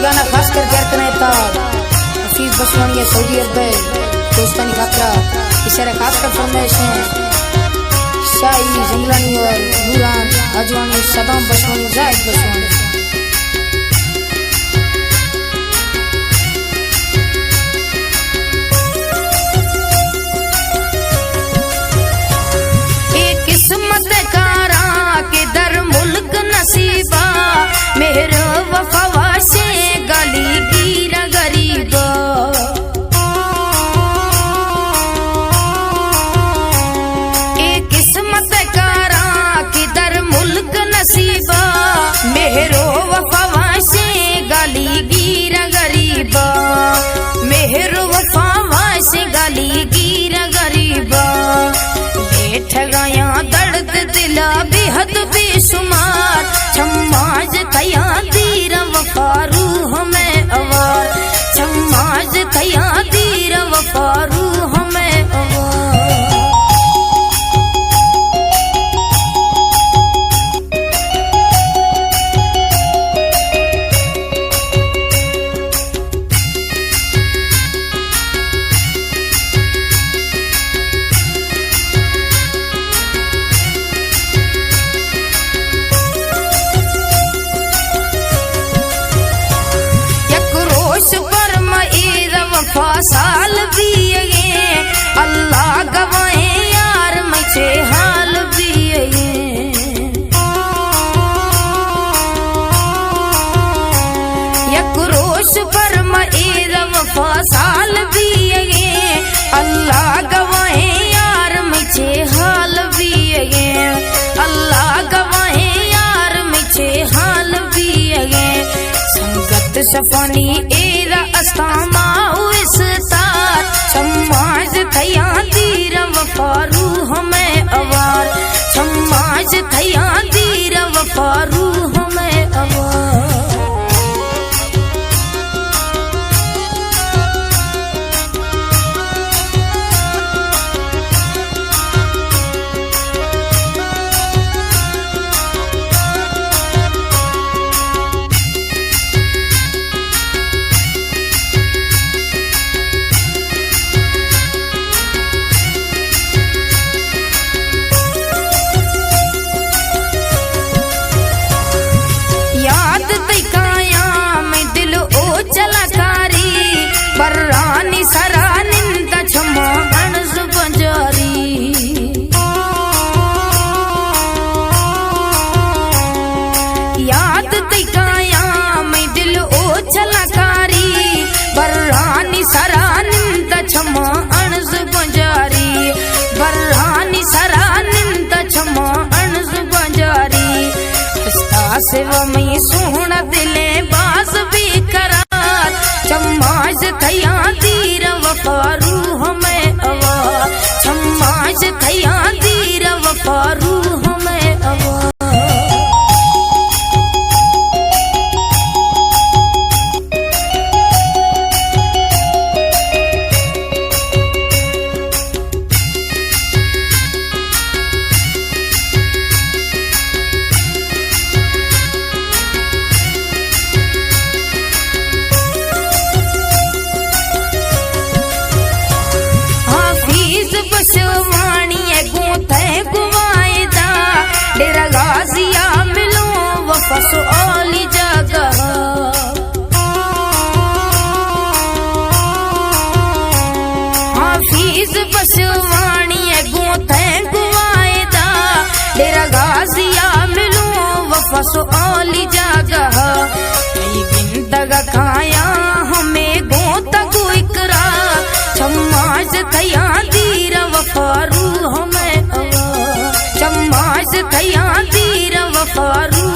गाना खास कर प्यार करने था हफीज बसवानी सऊदी अरब दोस्तानी खातरा इशारा खास कर फरमाइश है शाही जंगलानी और नूरान आजवानी सदाम बसवानी जायद बसवानी किस्मत कारा के दर मुल्क नसीबा मेहर वफा से गली गिरा गरीबा एक किस्मत कारा के दर मुल्क नसीबा मेहर वफा से गली गिरा गरीबा मेहर वफा से गली गिरा गरीबा ठगाया दर्द दिला बेहद बेशुमार छम्माज थया तीर वफारू हमें अवार छम्माज थया तीर वफारू हमें अवार साल भी अल्लाह गवाए यार मुझे हाल भी यक्रोश पर वफा साल भी अल्लाह गवाए यार मुझे हाल भी अल्लाह गवाए यार मुझे हाल भी संगत सफानी एरा अस्तामा समाज थया तीर वफारू हमें अवार समाज थया तीर वफारू हमें अवार बर्रानी सरानिंद छमा अणज बंजारी याद तिकाया मैं दिल ओ चलाकारी बर्रानी सरानिंद छमा अणज बंजारी बर्रानी सरानिंद छमा अणज बंजारी सिवा में सोहना दिले बाज भी करा छम्माज थया तीर वफारू हमें अवार छम्माज थया तीर वफारू हमें अवार डेरा गाजिया मिलो वफस ओली जगह हाफिज बसवानी गोथे गुआएदा डेरा गाजिया मिलो वफस ओली जगह कई गिनतग खाया हमें गोता को इकरा छम्माज थया तीर वफारू हमें समाज थया तीर वफारू